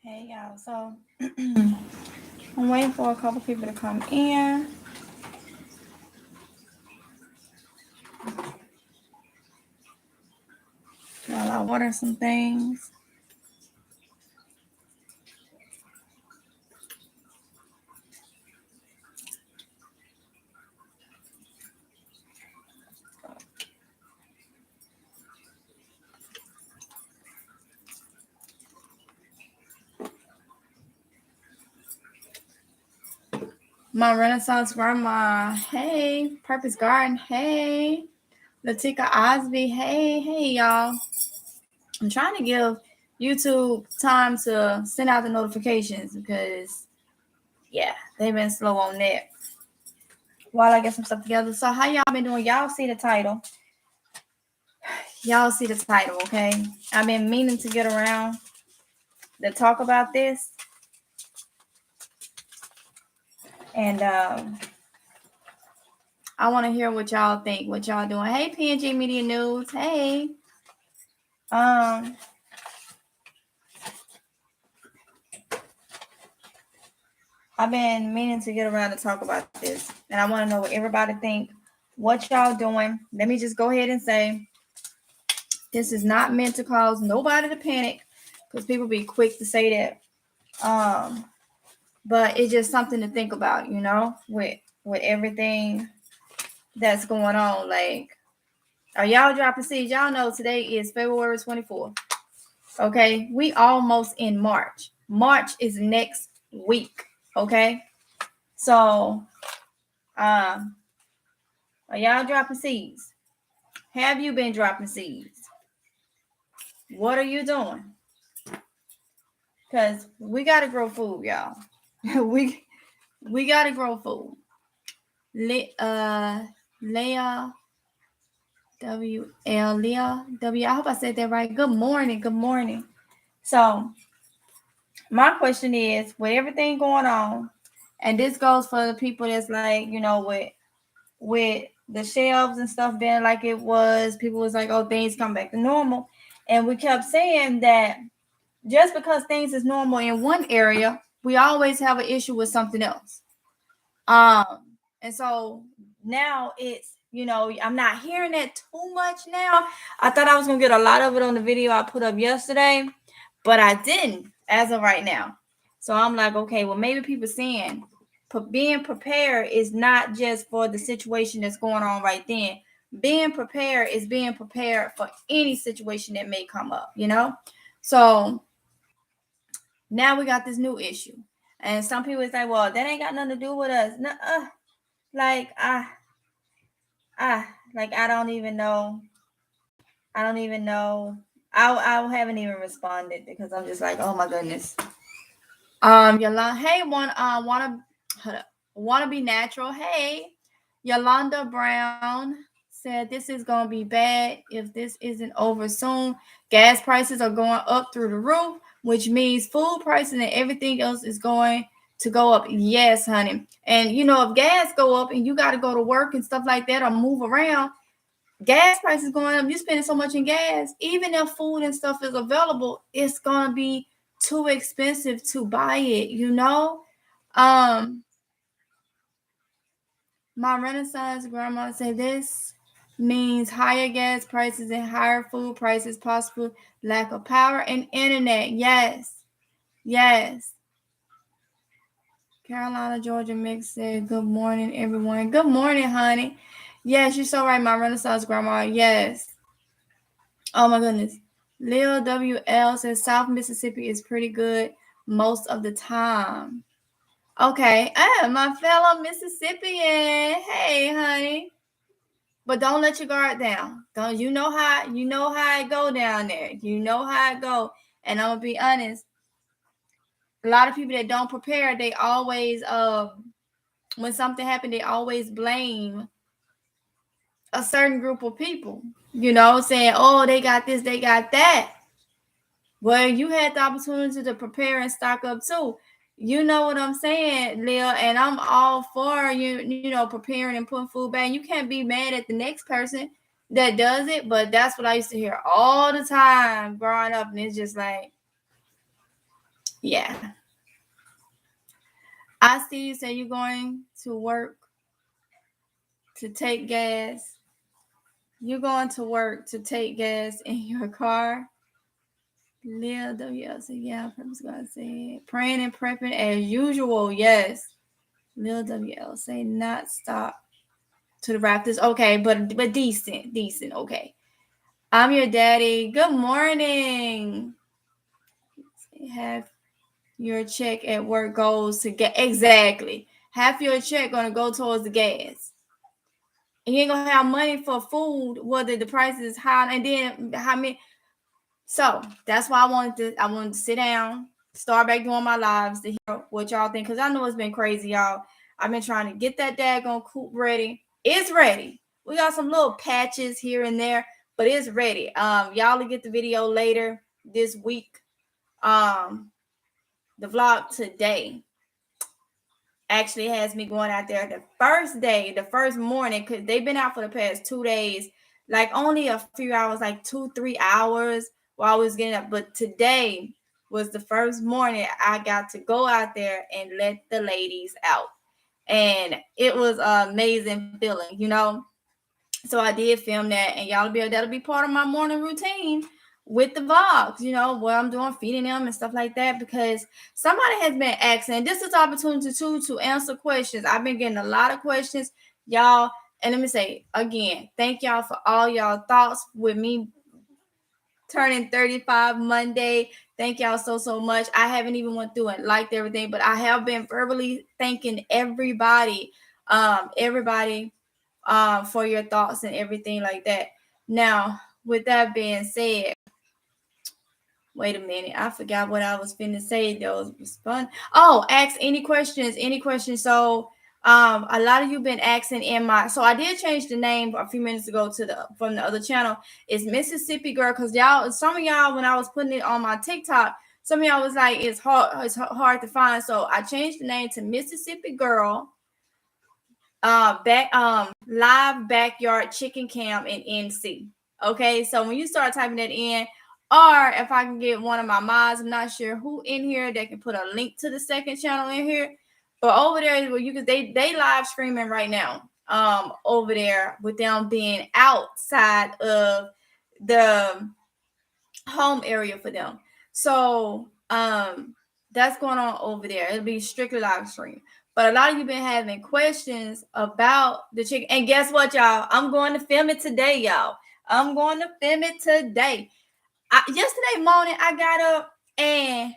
Hey y'all, so I'm waiting for a couple people to come in. While I water some things. My Renaissance grandma, hey. Purpose Garden, hey. Latika Osby, hey y'all. I'm trying to give YouTube time to send out the notifications because, yeah, they've been slow on that. While I get some stuff together. So how y'all been doing? Y'all see the title. Y'all see the title, okay? I've been meaning to get around to talk about this. And I want to hear what y'all think, what y'all doing. Hey, PNG Media News. Hey. I've been meaning to get around to talk about this. And I want to know what everybody think. What y'all doing? Let me just go ahead and say this is not meant to cause nobody to panic because people be quick to say that. But it's just something to think about, you know, with everything that's going on. Like, are y'all dropping seeds? Y'all know today is February 24th. Okay, we almost in March. March is next week. Okay, so are y'all dropping seeds? Have you been dropping seeds? What are you doing? Because we gotta grow food, y'all. we gotta grow food. Leah Leah W. I hope I said that right. Good morning. Good morning. So my question is, with everything going on, and this goes for the people that's like, you know, with the shelves and stuff being like it was, people was like, oh, things come back to normal. And we kept saying that just because things is normal in one area, we always have an issue with something else. And so now it's, you know, I'm not hearing it too much now. I thought I was gonna get a lot of it on the video I put up yesterday, but I didn't as of right now. So I'm like, okay, well, maybe people saying being prepared is not just for the situation that's going on right then. Being prepared is being prepared for any situation that may come up, you know? So now we got this new issue. And some people say, well, that ain't got nothing to do with us. Nuh-uh. Like, like, I don't even know. I don't even know. I haven't even responded because I'm just like, oh my goodness. Yolanda, hey, wanna be natural. Hey, Yolanda Brown said this is gonna be bad if this isn't over soon. Gas prices are going up through the roof, which means food prices and everything else is going to go up. Yes, honey. And you know, if gas go up and you got to go to work and stuff like that or move around, gas prices going up. You're spending so much in gas. Even if food and stuff is available, it's gonna be too expensive to buy it, you know? My Renaissance grandma said this means higher gas prices and higher food prices, possible lack of power and internet. Yes. Yes. Carolina, Georgia Mix said, good morning, everyone. Good morning, honey. Yes, you're so right, my Renaissance grandma. Yes. Oh my goodness. Lil WL says South Mississippi is pretty good most of the time. Okay. My fellow Mississippian. Hey, honey. But don't let your guard down. Don't you know how it go down there. You know how it go. And I'm gonna be honest. A lot of people that don't prepare, they always when something happened, they always blame a certain group of people. You know, saying, oh, they got this, they got that. Well, you had the opportunity to prepare and stock up too. You know what I'm saying, Lil, and I'm all for you know, preparing and putting food back. You can't be mad at the next person that does it, but that's what I used to hear all the time growing up, and it's just like, Yeah. I see you say you're going to work to take gas. You're going to work to take gas in your car. Lil WLC, yeah, purpose God said. Praying and prepping as usual, yes. Lil WL say not stop to the Raptors. Okay, but decent, okay. I'm your daddy. Good morning. Have your check at work goes to get exactly. Half your check gonna go towards the gas. And you ain't gonna have money for food, whether the price is high, and then how many. So that's why I wanted to sit down, start back doing my lives to hear what y'all think, because I know it's been crazy, y'all. I've been trying to get that daggone coop ready. It's ready. We got some little patches here and there, but it's ready. Y'all will get the video later this week. The vlog today actually has me going out there the first morning, because they've been out for the past 2 days, like only a few hours, like 2-3 hours while I was getting up. But today was the first morning I got to go out there and let the ladies out. And it was an amazing feeling, you know. So I did film that, and that'll be part of my morning routine with the vlogs, you know, what I'm doing, feeding them and stuff like that, because somebody has been asking. This is opportunity to answer questions. I've been getting a lot of questions, y'all. And let me say again, thank y'all for all y'all thoughts with me turning 35 Monday. Thank y'all so much. I haven't even went through and liked everything, but I have been verbally thanking everybody, for your thoughts and everything like that. Now, with that being said, wait a minute, I forgot what I was finna say. That was fun. Oh, ask any questions. So a lot of you been asking so I did change the name a few minutes ago from the other channel. It's Mississippi Girl, because some of y'all, when I was putting it on my TikTok, some of y'all was like, it's hard to find. So I changed the name to Mississippi Girl live backyard chicken cam in NC. Okay, so when you start typing that in, or if I can get one of my mods, I'm not sure who in here that can put a link to the second channel in here, but over there where you can they live streaming right now over there with them being outside of the home area for them. So that's going on over there. It'll be strictly live stream. But a lot of you been having questions about the chicken. And guess what, y'all? I'm going to film it today, y'all. I'm going to film it today. Yesterday morning, I got up and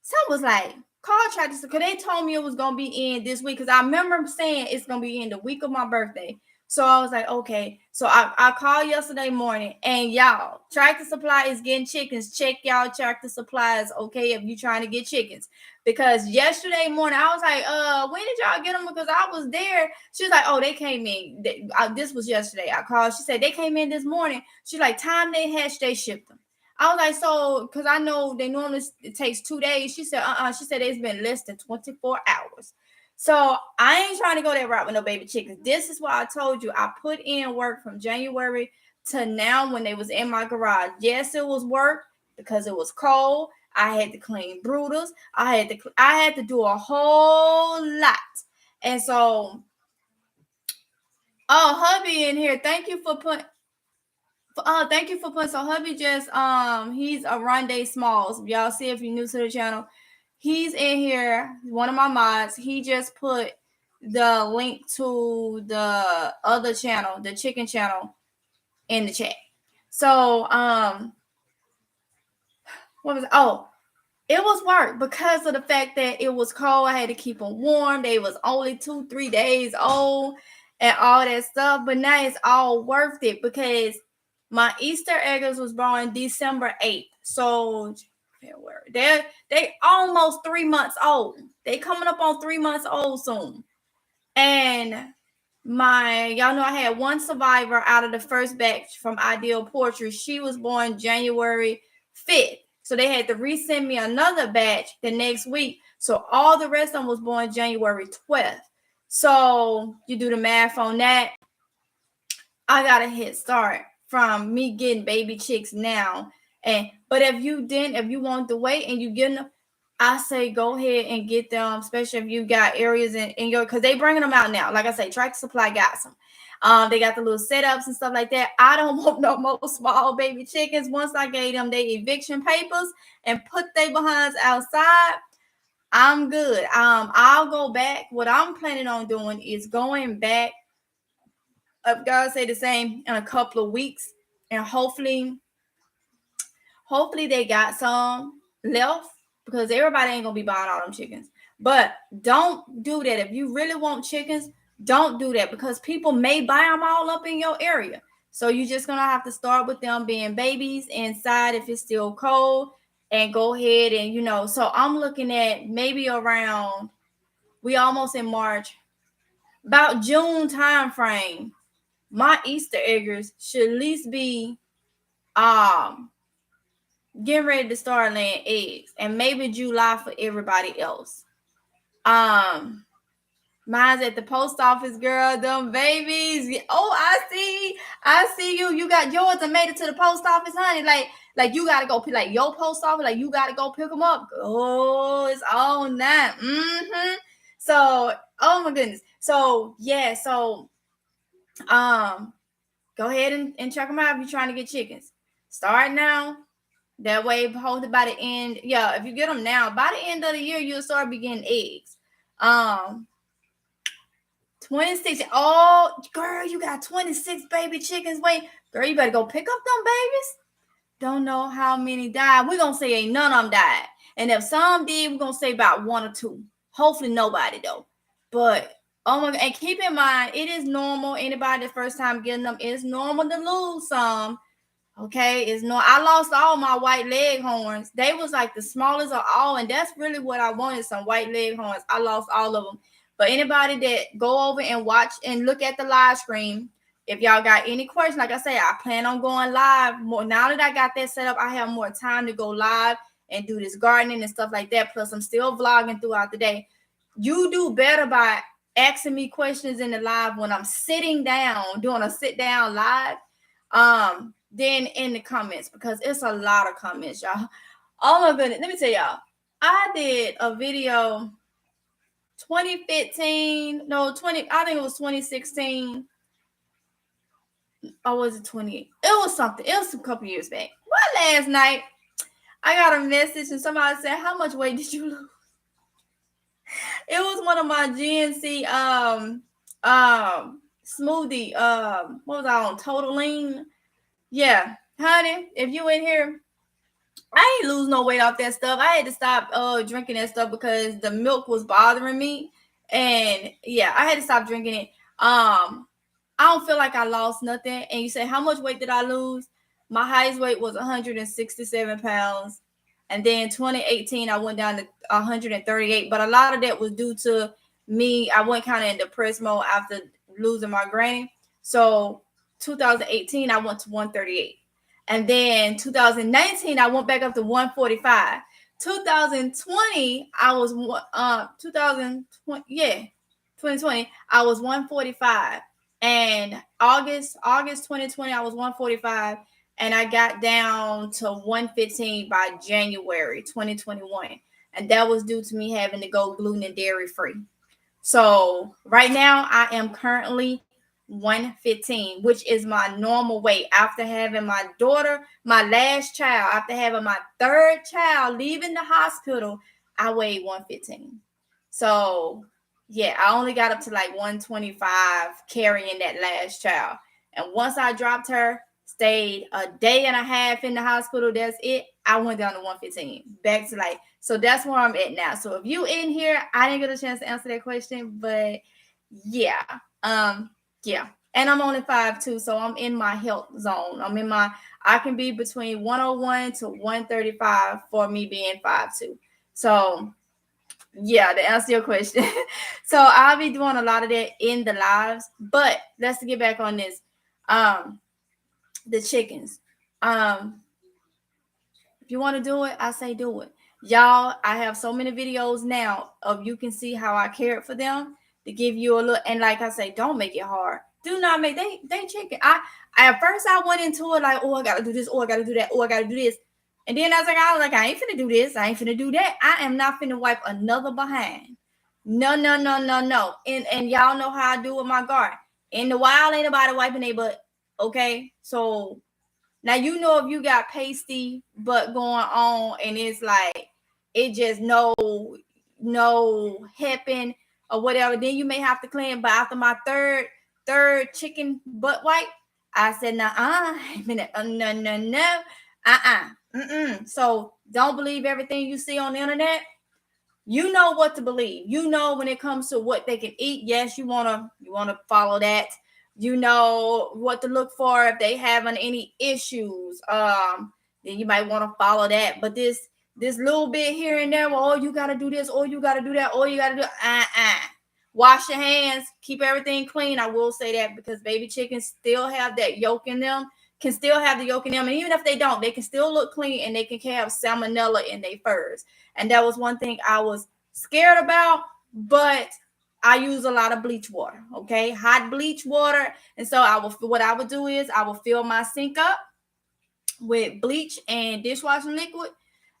someone was like, call Tractor, because they told me it was going to be in this week. Because I remember saying it's going to be in the week of my birthday. So I was like, okay. So I called yesterday morning, and y'all, Tractor Supply is getting chickens. Check y'all Tractor Supplies, okay, if you're trying to get chickens. Because yesterday morning, I was like, when did y'all get them? Because I was there. She was like, oh, they came in. This was yesterday. I called. She said, they came in this morning. She's like, time they hatched, they shipped them. I was like, so, because I know they normally it takes 2 days. She said, She said it's been less than 24 hours. So I ain't trying to go that route with no baby chickens. This is why I told you I put in work from January to now when they was in my garage. Yes, it was work because it was cold. I had to clean brooders. I had to do a whole lot. And so, hubby in here. Thank you for putting. So hubby just he's a Rondé Smalls. Y'all see if you're new to the channel. He's in here, one of my mods. He just put the link to the other channel, the chicken channel, in the chat. So what was it? Oh, it was work because of the fact that it was cold. I had to keep them warm. They was only 2-3 days old and all that stuff. But now it's all worth it because my Easter eggs was born December 8th. So they almost 3 months old. They coming up on 3 months old soon. And y'all know I had one survivor out of the first batch from Ideal Poultry. She was born January 5th. So they had to resend me another batch the next week. So all the rest of them was born January 12th. So you do the math on that. I got a head start from me getting baby chicks now. But if you want to wait and you get them, I say go ahead and get them, especially if you got areas in your, because they bringing them out now. Like I say, Tractor Supply got some. They got the little setups and stuff like that. I don't want no more small baby chickens. Once I gave them their eviction papers and put their behinds outside, I'm good. I'll go back. What I'm planning on doing is going back, if God say the same, in a couple of weeks, and hopefully they got some left, because everybody ain't gonna be buying all them chickens. But don't do that. If you really want chickens, don't do that, because people may buy them all up in your area. So you're just gonna have to start with them being babies inside if it's still cold, and go ahead and So I'm looking at maybe around, we almost in March, about June time frame. My Easter eggers should at least be getting ready to start laying eggs, and maybe July for everybody else. Mine's at the post office, girl. Them babies. Oh, I see you. You got yours and made it to the post office, honey. Like you gotta go, like your post office. Like you gotta go pick them up. Oh, it's all that. So, oh my goodness. So yeah. So, go ahead and check them out if you're trying to get chickens. Start now. That way, hold it by the end. Yeah, if you get them now, by the end of the year, you'll start getting eggs. 26. Oh, girl, you got 26 baby chickens. Wait, girl, you better go pick up them babies. Don't know how many died. We're going to say ain't none of them died. And if some did, we're going to say about one or two. Hopefully nobody, though. But, oh my God. And keep in mind, it is normal. Anybody the first time getting them, it's normal to lose some. Okay, it's no. I lost all my white leghorns. They was like the smallest of all, and that's really what I wanted, some white leghorns. I lost all of them. But anybody that go over and watch and look at the live stream, if y'all got any questions, like I say, I plan on going live more. Now that I got that set up, I have more time to go live and do this gardening and stuff like that. Plus, I'm still vlogging throughout the day. You do better by asking me questions in the live when I'm sitting down, doing a sit down live. Then in the comments, because it's a lot of comments, y'all. Oh my goodness. Let me tell y'all. I did a video 2015. No, I think it was 2016. Or was it 20? It was something. It was a couple years back. Well, last night I got a message and somebody said, "How much weight did you lose?" It was one of my GNC smoothie. What was I on? Total Lean. Yeah, honey, if you in here, I ain't lose no weight off that stuff. I had to stop drinking that stuff because the milk was bothering me. And yeah, I had to stop drinking it. I don't feel like I lost nothing. And you say, how much weight did I lose? My highest weight was 167 pounds. And then 2018, I went down to 138. But a lot of that was due to me. I went kind of in depressed mode after losing my granny. So 2018, I went to 138. And then 2019, I went back up to 145. 2020, I was 2020, I was 145. And August 2020, I was 145. And I got down to 115 by January 2021. And that was due to me having to go gluten and dairy free. So right now I am currently 115, which is my normal weight. After having my daughter, my last child, after having my third child, leaving the hospital, I weighed 115. So yeah, I only got up to like 125 carrying that last child. And once I dropped her, stayed a day and a half in the hospital, that's it. I went down to 115. Back to like, so that's where I'm at now. So if you in here, I didn't get a chance to answer that question, but yeah. Yeah. And I'm only 5'2", so I'm in my health zone. I can be between 101 to 135 for me being 5'2". So yeah, to answer your question. So I'll be doing a lot of that in the lives, but let's get back on this. The chickens. If you want to do it, I say do it. Y'all, I have so many videos now of you can see how I cared for them to give you a look. And like I say, don't make it hard. Do not make they chicken. I at first I went into it like, oh, I gotta do this, oh, I gotta do that, oh, I gotta do this. And then I was like, I ain't finna do this. I ain't finna do that. I am not finna wipe another behind. No. And y'all know how I do with my guard. In the wild, ain't nobody wiping their butt. Okay, so now you know if you got pasty butt going on, and it's like it just no happen or whatever, then you may have to clean. But after my third chicken butt wipe, I said, no. So don't believe everything you see on the internet. You know what to believe. You know when it comes to what they can eat. Yes, you wanna follow that. You know what to look for if they having any issues. Then you might want to follow that. But this little bit here and there, well, oh, you gotta do this, or you gotta do that, or you gotta do wash your hands, keep everything clean. I will say that because baby chickens still have that yolk in them, can still have the yolk in them. And even if they don't, they can still look clean and they can have salmonella in their furs. And that was one thing I was scared about, but I use a lot of bleach water, okay? Hot bleach water. And so what I would do is I will fill my sink up with bleach and dishwashing liquid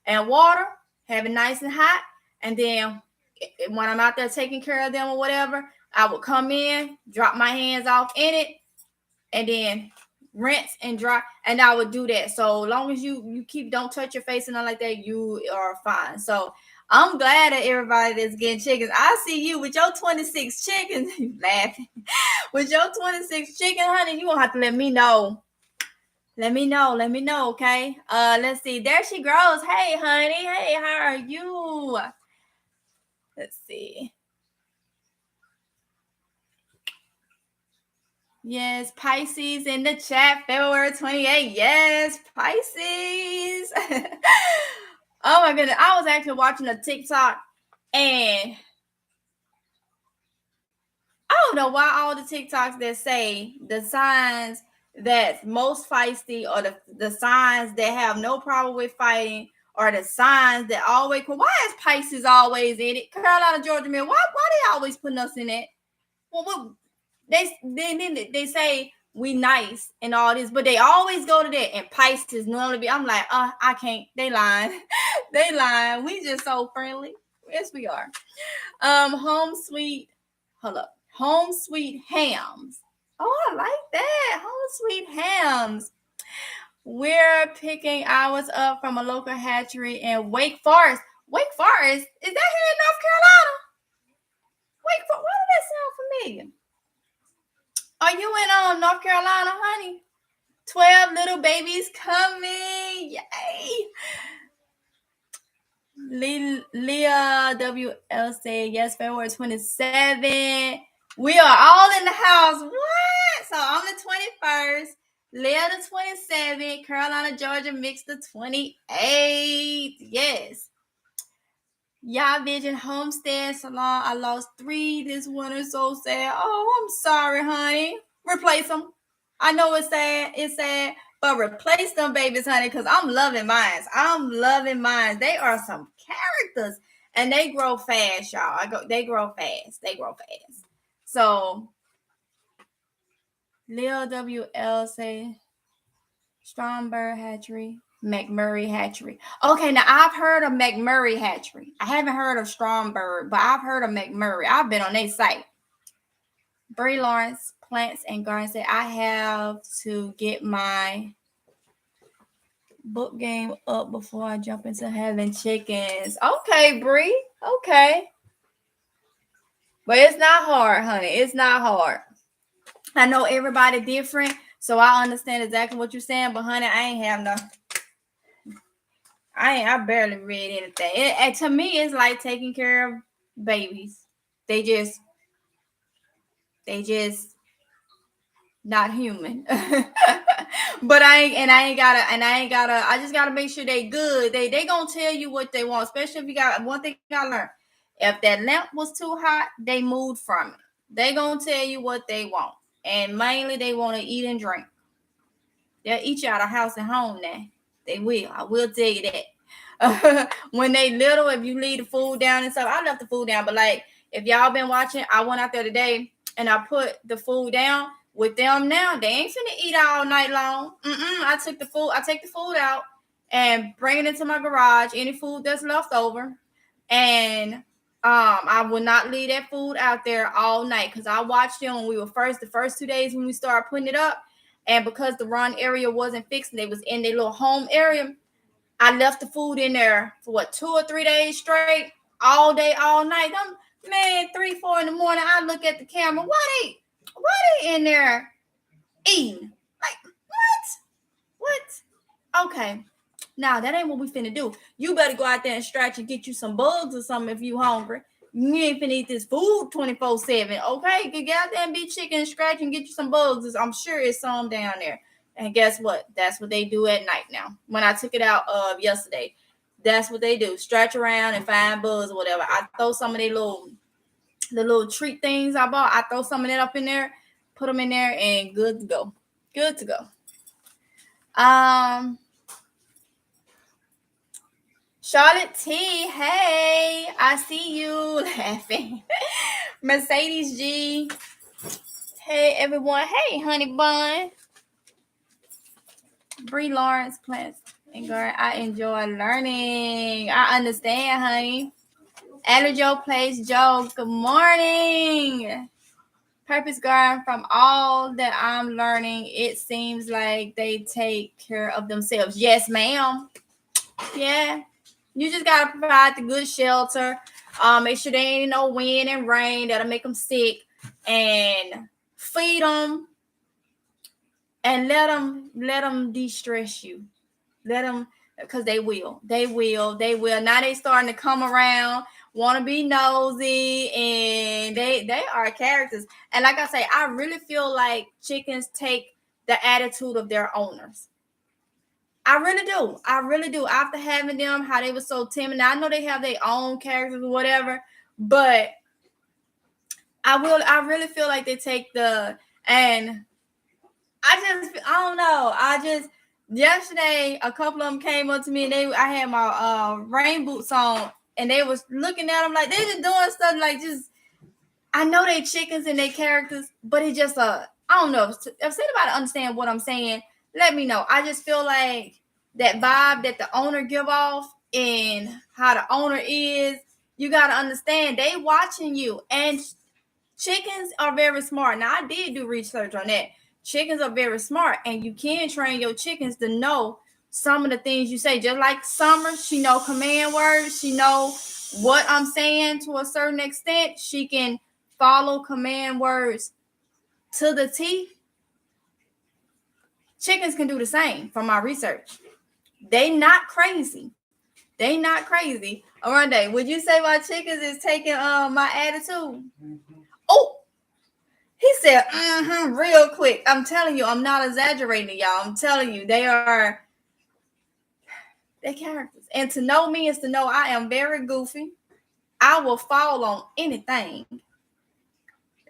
and water, have it nice and hot. And then when I'm out there taking care of them or whatever, I will come in, drop my hands off in it, and then rinse and dry. And I would do that. So long as you don't touch your face and nothing like that, you are fine. So I'm glad that everybody that's getting chickens. I see you with your 26 chickens. You laughing. With your 26 chicken, honey, you won't have to let me know. Let me know, okay? Let's see. There she grows. Hey, honey. Hey, how are you? Let's see. Yes, Pisces in the chat, February 28th. Yes, Pisces. Oh my goodness. I was actually watching a TikTok, and I don't know why all the TikToks that say the signs that's most feisty, or the signs that have no problem with fighting, or the signs that always, why is Pisces always in it? Carolina, Georgia, man, why they always putting us in it? Well, they say we nice and all this, but they always go to that. And Pisces normally be, I'm like, I can't. They lying. They lying. We just so friendly. Yes, we are. Home sweet hams. Oh, I like that. Home sweet hams. We're picking ours up from a local hatchery in Wake Forest. Wake Forest? Is that here in North Carolina? Wake Forest? Why did that sound familiar? Are you in North Carolina, honey? 12 little babies coming. Yay. Leah WL said, yes, February 27. We are all in the house. What? So I'm the 21st. Leah the 27th. Carolina, Georgia mixed the 28th. Yes. Y'all Vision Homestead Salon. I lost 3 this winter. So sad. Oh, I'm sorry, honey. Replace them. I know it's sad, but replace them babies, honey, because I'm loving mine. They are some characters, and they grow fast, y'all. They grow fast. So, Lil WL say Stromberg Hatchery, McMurray Hatchery. Okay, now I've heard of McMurray Hatchery. I haven't heard of Stromberg, but I've heard of McMurray. I've been on their site. Bree Lawrence Plants and Gardens said, I have to get my book game up before I jump into having chickens. Okay, Bree. Okay. But it's not hard, honey. It's not hard. I know everybody different, so I understand exactly what you're saying, but honey, I barely read anything. And to me, it's like taking care of babies. They just not human. But I just gotta make sure they good. They gonna tell you what they want, especially if you got one thing I learned. If that lamp was too hot, they moved from it. They gonna tell you what they want. And mainly they want to eat and drink. They'll eat you out of house and home now. They will. I will tell you that. When they little, if you leave the food down and stuff, I left the food down. But like, if y'all been watching, I went out there today and I put the food down with them now. They ain't finna eat all night long. I take the food out and bring it into my garage, any food that's left over. And I will not leave that food out there all night, because I watched them when we were the first 2 days when we started putting it up. And because the run area wasn't fixed and they was in their little home area, I left the food in there for 2 or 3 days straight, all day, all night. Man, 3, 4 in the morning, I look at the camera. Why they in there eating? Like, what? Okay. Now, that ain't what we finna do. You better go out there and stretch and get you some bugs or something if you hungry. You ain't finna eat this food 24/7, okay? Get out there and be chicken and scratch and get you some bugs. I'm sure it's some down there. And guess what? That's what they do at night now. When I took it out yesterday, that's what they do. Stretch around and find bugs or whatever. I throw some of the little treat things I bought. I throw some of that up in there, put them in there, and good to go. Good to go. Charlotte T, hey, I see you laughing. Mercedes G, hey everyone, hey Honey Bun. Bree Lawrence, plants and garden. I enjoy learning. I understand, honey. Joe plays Joe. Good morning. Purpose Garden, from all that I'm learning, it seems like they take care of themselves. Yes, ma'am. Yeah. You just got to provide the good shelter. Make sure there ain't no wind and rain that'll make them sick. And feed them. And let them de-stress you. Let them, because they will. Now they starting to come around, want to be nosy, and they are characters. And like I say, I really feel like chickens take the attitude of their owners. I really do. After having them, how they were so timid. Now, I know they have their own characters or whatever, but I really feel like they take and I don't know. Yesterday, a couple of them came up to me, and I had my rain boots on, and they was looking at them like they just doing stuff like just. I know they chickens and they characters, but it just I don't know. If anybody understand what I'm saying, let me know. I just feel like that vibe that the owner give off and how the owner is, you got to understand they watching you. And chickens are very smart. Now, I did do research on that. Chickens are very smart, and you can train your chickens to know some of the things you say. Just like Summer, she know command words. She know what I'm saying to a certain extent. She can follow command words to the T. Chickens can do the same from my research. They not crazy. Aronde, would you say my chickens is taking my attitude? Oh, he said, real quick. I'm telling you, I'm not exaggerating, y'all. I'm telling you, they're characters. And to know me is to know I am very goofy. I will fall on anything.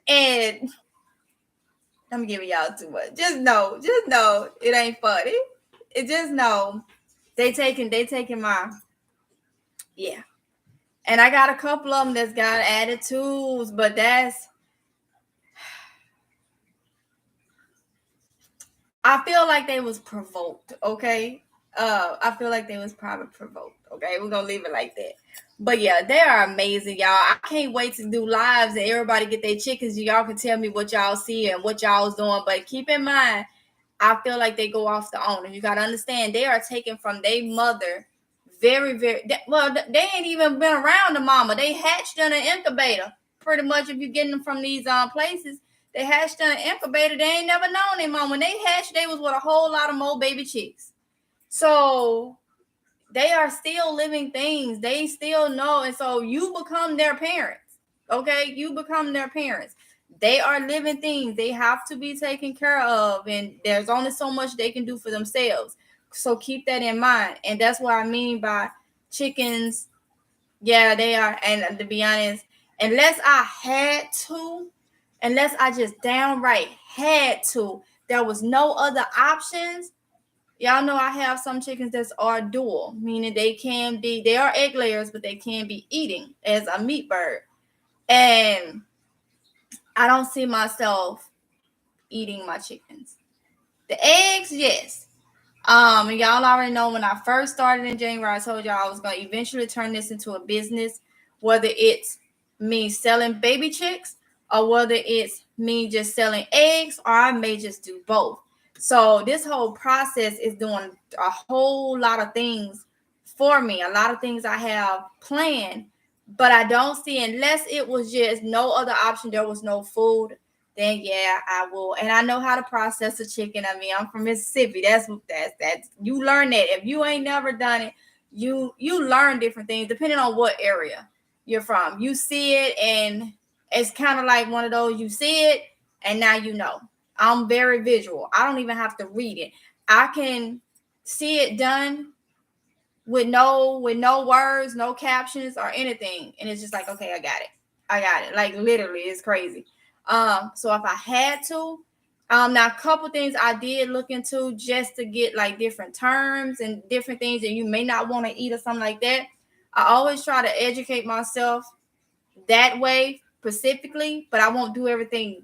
And I'm giving y'all too much. Just know it ain't funny. It just know they taking my, yeah. And I got a couple of them that's got attitudes, but I feel like they was provoked, okay? I feel like they was probably provoked, okay? We're going to leave it like that. But yeah, they are amazing, y'all. I can't wait to do lives and everybody get their chickens. Y'all can tell me what y'all see and what y'all's doing. But keep in mind, I feel like they go off the owner. You got to understand, they are taken from their mother very, very, well, they ain't even been around the mama. They hatched in an incubator. Pretty much, if you're getting them from these places, they hatched in an incubator. They ain't never known their mom. When they hatched, they was with a whole lot of more baby chicks. So they are still living things. They still know. And so you become their parents. Okay? You become their parents. They are living things. They have to be taken care of. And there's only so much they can do for themselves. So keep that in mind. And that's what I mean by chickens. Yeah, they are. And to be honest, unless I just downright had to, there was no other options. Y'all know I have some chickens that are dual, meaning they are egg layers, but they can be eating as a meat bird. And I don't see myself eating my chickens. The eggs, yes. And y'all already know when I first started in January, I told y'all I was going to eventually turn this into a business, whether it's me selling baby chicks or whether it's me just selling eggs, or I may just do both. So this whole process is doing a whole lot of things for me, a lot of things I have planned, but I don't see, unless it was just no other option, there was no food, then yeah, I will. And I know how to process a chicken. I mean, I'm from Mississippi. That's you learn that. If you ain't never done it, you learn different things depending on what area you're from. You see it, and it's kind of like one of those, you see it and now you know. I'm very visual. I don't even have to read it. I can see it done with no words, no captions or anything, and it's just like, okay, I got it. Like literally, it's crazy. So if I had to, now a couple things I did look into just to get like different terms and different things that you may not want to eat or something like that. I always try to educate myself that way specifically, but I won't do everything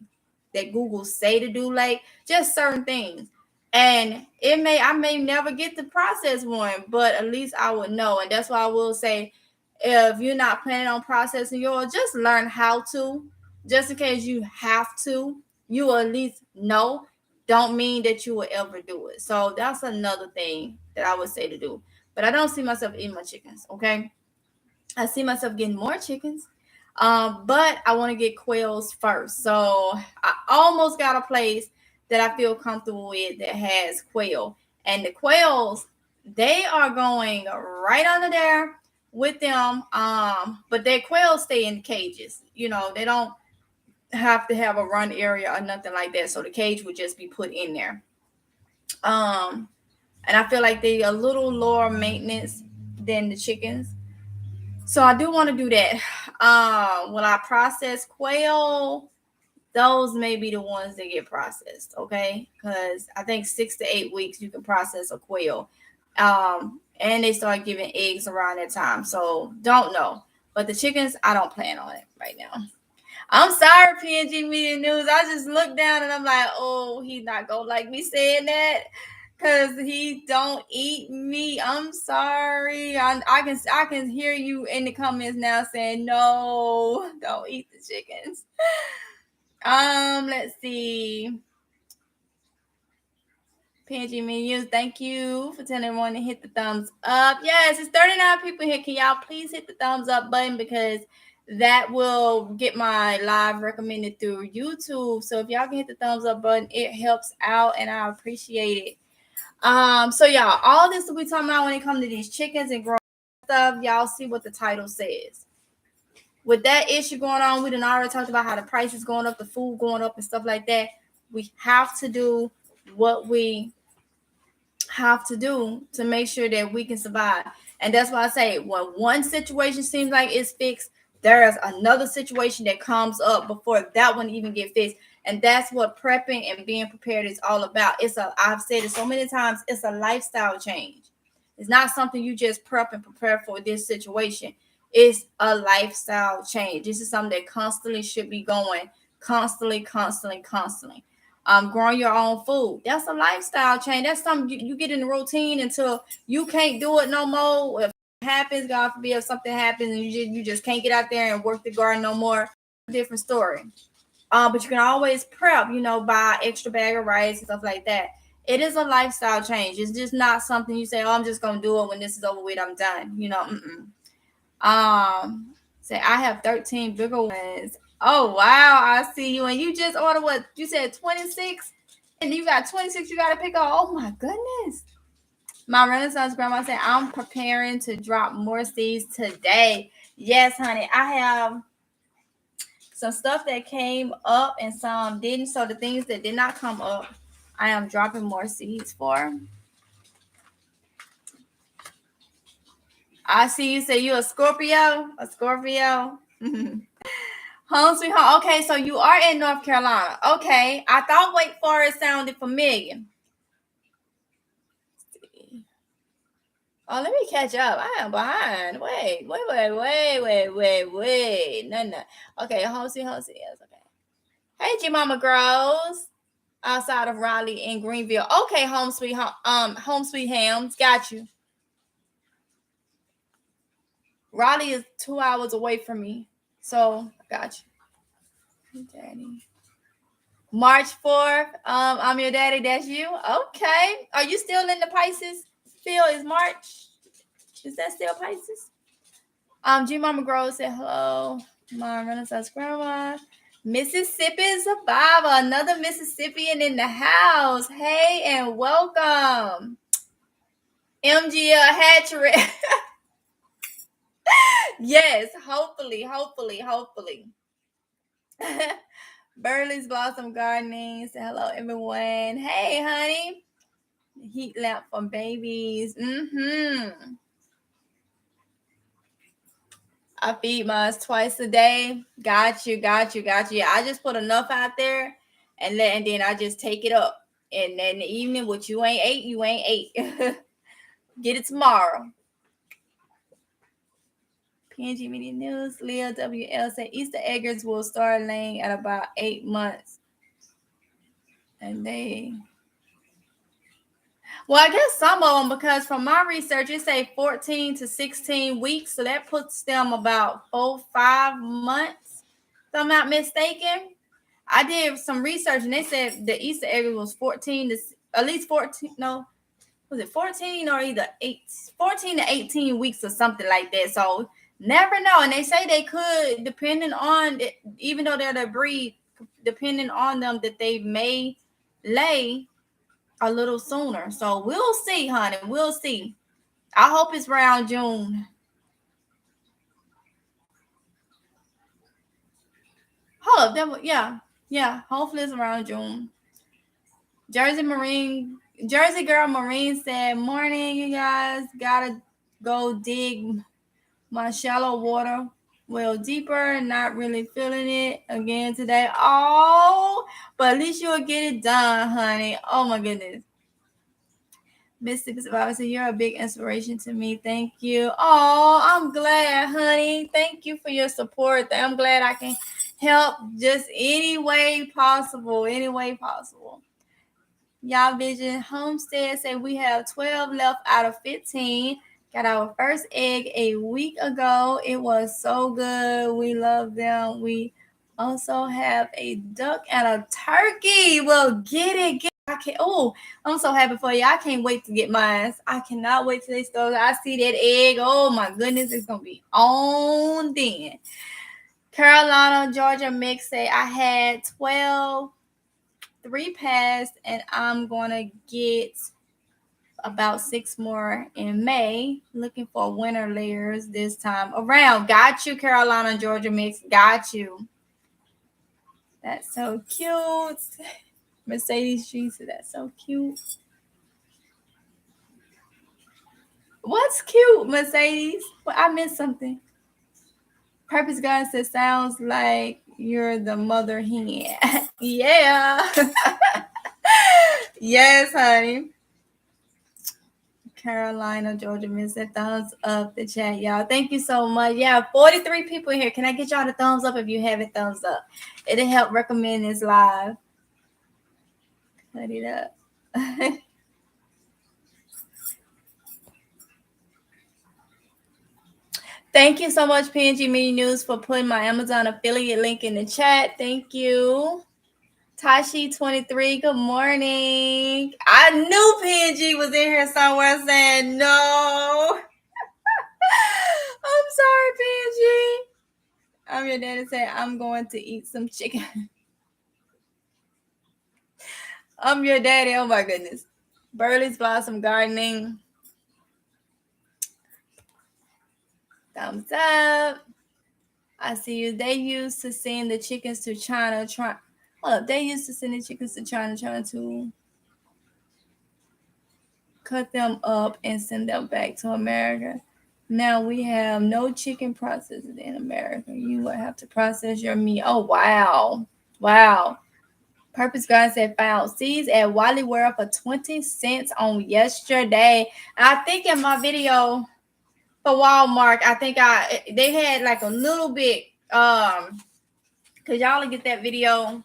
that Google say to do, like just certain things. And I may never get the process one, but at least I would know. And that's why I will say, if you're not planning on processing yours, just learn how to, just in case you have to, you will at least know. Don't mean that you will ever do it. So that's another thing that I would say to do. But I don't see myself eating my chickens. Okay. I see myself getting more chickens. But I want to get quails first. So I almost got a place that I feel comfortable with that has quail. And the quails, they are going right under there with them. But their quails stay in cages. You know, they don't have to have a run area or nothing like that. So the cage would just be put in there. And I feel like they're a little lower maintenance than the chickens. So I do want to do that. When I process quail, those may be the ones that get processed, okay? Because I think 6 to 8 weeks you can process a quail. And they start giving eggs around that time. So don't know. But the chickens, I don't plan on it right now. I'm sorry, PNG Media News. I just looked down and I'm like, oh, he's not gonna like me saying that because he don't eat meat. I'm sorry. I can hear you in the comments now saying no, don't eat the chickens. Let's see. PNG Media, thank you for telling everyone to hit the thumbs up. Yes, it's 39 people here. Can y'all please hit the thumbs up button, because that will get my live recommended through YouTube. So if y'all can hit the thumbs up button, it helps out and I appreciate it. So y'all, all this that we talking about when it comes to these chickens and growing stuff, y'all see what the title says. With that issue going on, we done already talked about how the price is going up, the food going up and stuff like that. We have to do what we have to do to make sure that we can survive. And that's why I say, when one situation seems like it's fixed, there's another situation that comes up before that one even get fixed. And that's what prepping and being prepared is all about. I've said it so many times, it's a lifestyle change. It's not something you just prep and prepare for this situation. It's a lifestyle change. This is something that constantly should be going, constantly. Growing your own food, that's a lifestyle change. That's something you get in the routine until you can't do it no more. If it happens, God forbid, if something happens and you just can't get out there and work the garden no more, different story. But you can always prep, buy extra bag of rice and stuff like that. It is a lifestyle change. It's just not something you say, oh, I'm just gonna do it when this is over with, I'm done. Say I have 13 bigger ones. Oh wow, I see you. And you just ordered what you said, 26, and you got 26. You got to pick up. Oh my goodness. My Renaissance grandma said, I'm preparing to drop more seeds today. Yes, honey. I have some stuff that came up and some didn't. So the things that did not come up, I am dropping more seeds for. I see you say you're a Scorpio. Home sweet home. Okay, so you are in North Carolina. Okay, I thought Wake Forest sounded familiar. Oh, let me catch up. I am behind. Wait. No. Okay, home sweet. Yes, okay. Hey, G Mama Grows. outside of Raleigh and Greenville. Okay, home sweet hams. Got you. Raleigh is 2 hours away from me. So got you. Daddy. March 4th. I'm your daddy. That's you. Okay. Are you still in the Pisces? Still is March? Is that still Pisces? G Mama Grove said hello. Mom Renaissance Grandma. Mississippi Survivor. Another Mississippian in the house. Hey and welcome. MGL Hatchery. Yes, hopefully. Burley's Blossom Gardening. Say hello, everyone. Hey, honey. Heat lamp for babies. I feed mine twice a day. Got you. Yeah, I just put enough out there and then I just take it up. And then in the evening, what you ain't ate. Get it tomorrow. PNG Media News, Leah WL said Easter eggers will start laying at about 8 months. And well, I guess some of them, because from my research, it say 14 to 16 weeks. So that puts them about 4-5 months, if I'm not mistaken. I did some research and they said the Easter egg was 14 to at least 14. No, was it 14 or either 14 to 18 weeks or something like that. So never know. And they say they could, depending on it, even though they're the breed, depending on them, that they may lay a little sooner. So we'll see, honey. We'll see. I hope it's around June. Hold up. Yeah. Hopefully it's around June. Jersey Girl Marine said, morning, you guys. Gotta go dig my shallow water well deeper. Not really feeling it again today. Oh, but at least you'll get it done, honey. Oh my goodness. Mississippi Survivor said, you're a big inspiration to me. Thank you. Oh, I'm glad, honey. Thank you for your support. I'm glad I can help just any way possible. Y'all Vision Homestead said we have 12 left out of 15. Got our first egg a week ago. It was so good. We love them. We also have a duck and a turkey. Well, get it. I'm so happy for you. I can't wait to get mine. I cannot wait till they start. I see that egg. Oh my goodness, it's gonna be on then. Carolina, Georgia mix say I had 12. 3 passed, and I'm gonna get about 6 more in May. Looking for winter layers this time around. Got you, Carolina, Georgia mix. Got you. That's so cute. Mercedes G said that's so cute. What's cute, Mercedes? Well, I missed something. Purpose God says sounds like you're the mother hen. Yeah. Yes, honey. Carolina, Georgia, miss a thumbs up the chat, y'all. Thank you so much. Yeah, 43 people here. Can I get y'all the thumbs up if you haven't thumbs up? It'll help recommend this live. Cut it up. Thank you so much, PNG Media News, for putting my Amazon affiliate link in the chat. Thank you. Tashi23, good morning. I knew PNG was in here somewhere saying no. I'm sorry, PNG. I'm your daddy said I'm going to eat some chicken. I'm your daddy. Oh my goodness. Burley's Blossom Gardening. Thumbs up. I see you. They used to send the chickens to China. They used to send the chickens to China, trying to cut them up and send them back to America. Now we have no chicken processors in America. You will have to process your meat. Oh, wow. Wow. Purpose God said found seeds at Wally World for 20 cents on yesterday. I think in my video for Walmart, I think they had like a little bit, because y'all get that video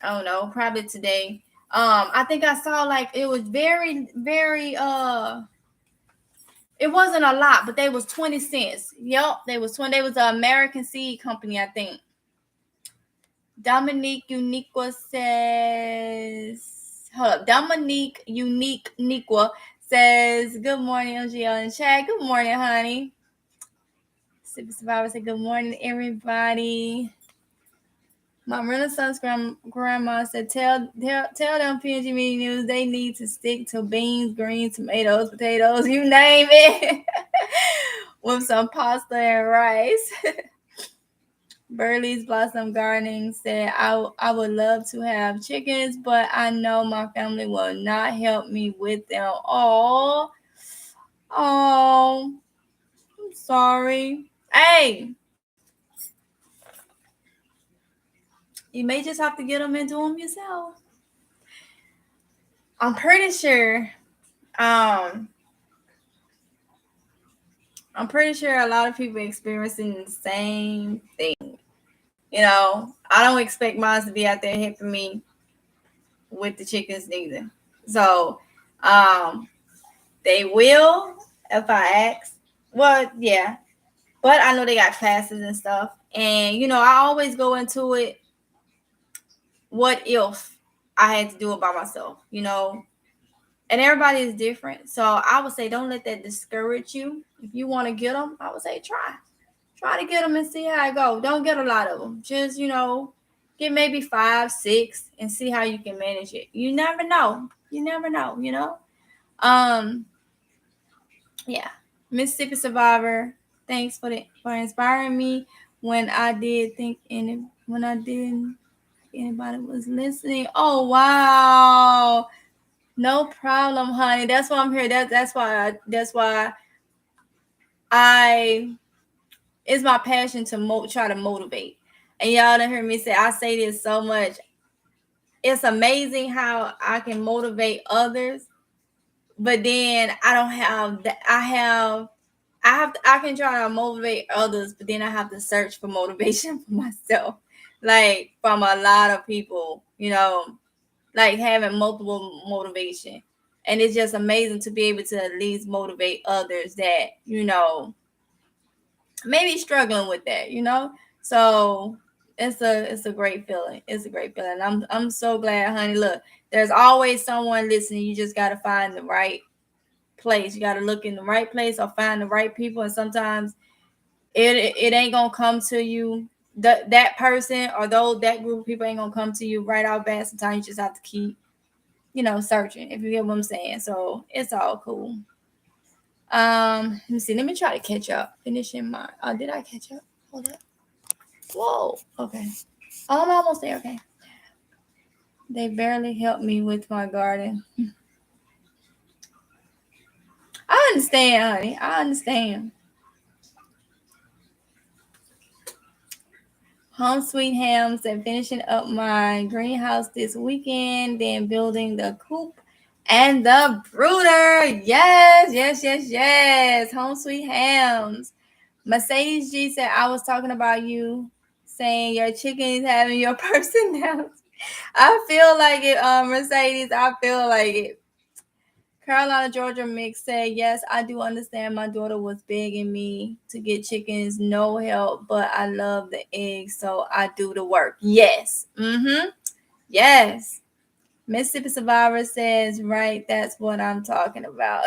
I don't know, probably today. I think I saw like it was very, very it wasn't a lot, but they was 20 cents. Yep, they was 20. They was an American seed company, I think. Dominique Uniqua says, hold up. Dominique Unique Niqua says, good morning, MGL and Chad. Good morning, honey. Super Survivor said, good morning, everybody. My Renaissance grandma said, tell them PNG Media News they need to stick to beans, greens, tomatoes, potatoes, you name it, with some pasta and rice. Burley's Blossom Gardening said, I would love to have chickens, but I know my family will not help me with them. Oh, I'm sorry. Hey, you may just have to get them into them yourself. I'm pretty sure, I'm pretty sure a lot of people experiencing the same thing. You know, I don't expect mine to be out there helping me with the chickens neither. So, they will if I ask. Well, yeah, but I know they got classes and stuff, and you know, I always go into it. What if I had to do it by myself? You know, and everybody is different. So I would say, don't let that discourage you. If you want to get them, I would say try to get them and see how it go. Don't get a lot of them. Just, you know, get maybe 5, 6 and see how you can manage it. You never know. You never know, you know? Yeah. Mississippi Survivor, thanks for inspiring me when I didn't think anybody was listening. Oh wow. No problem, honey. That's why I'm here. That's why I it's my passion to try to motivate. And y'all done heard me say, I say this so much. It's amazing how I can motivate others, but then I don't have that. I can try to motivate others, but then I have to search for motivation for myself, like from a lot of people, you know, like having multiple motivation. And it's just amazing to be able to at least motivate others that, you know, maybe struggling with that, you know. So it's a great feeling. It's a great feeling. I'm so glad, honey. Look, there's always someone listening. You just gotta find the right place. You gotta look in the right place or find the right people. And sometimes it ain't gonna come to you. That person or that group of people ain't gonna come to you right out bat. Sometimes you just have to keep, you know, searching, if you get what I'm saying. So it's all cool. Let me see. Let me try to catch up. Finishing my. Oh, did I catch up? Hold up. Whoa. Okay. Oh, I'm almost there. Okay. They barely helped me with my garden. I understand, honey. I understand. Home Sweet Hams and finishing up my greenhouse this weekend, then building the coop and the brooder. Yes, yes, yes, yes. Home Sweet Hams. Mercedes G said, I was talking about you saying your chicken is having your personality. I feel like it, Mercedes. I feel like it. Carolina, Georgia mix said, yes, I do understand. My daughter was begging me to get chickens, no help, but I love the eggs, so I do the work. Yes. Mm-hmm. Yes. Mississippi Survivor says, right, that's what I'm talking about.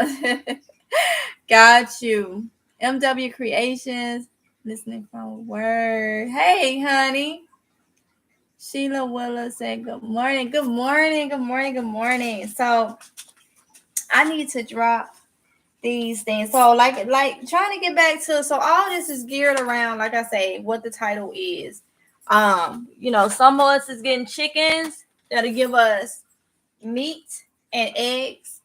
Got you. MW Creations, listening from word. Hey, honey. Sheila Willa said, good morning. Good morning. Good morning. Good morning. So I need to drop these things. So like trying to get back to, so all this is geared around, like I say, what the title is. You know, some of us is getting chickens that'll give us meat and eggs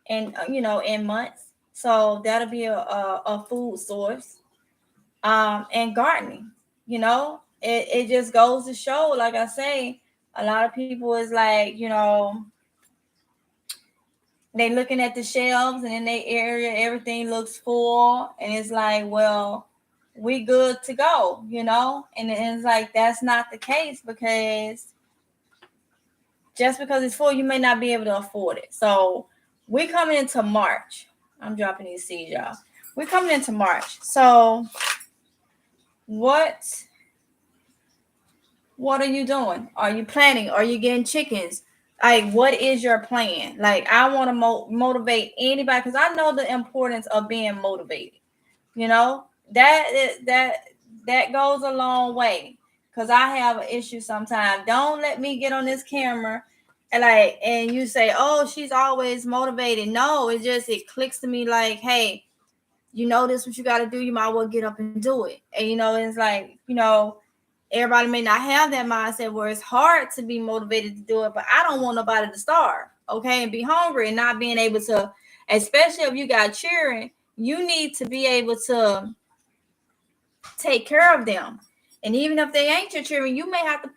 and you know, in months. So that'll be a food source. And gardening, you know, it just goes to show, like I say, a lot of people is like, you know, they looking at the shelves and in their area everything looks full and it's like, well, we good to go, you know. And it's like that's not the case, because just because it's full, you may not be able to afford it. So we're coming into March. I'm dropping these seeds, y'all. We're coming into March. So what are you doing? Are you planning? Are you getting chickens? Like, what is your plan? Like, I want to motivate anybody, because I know the importance of being motivated. You know, that goes a long way, because I have an issue sometimes. Don't let me get on this camera and you say, oh, she's always motivated. No, it clicks to me like, hey, you know, this what you got to do. You might well get up and do it. And, you know, it's like, you know, everybody may not have that mindset where it's hard to be motivated to do it, but I don't want nobody to starve, okay, and be hungry and not being able to, especially if you got children, you need to be able to take care of them. And even if they ain't your children, you may have to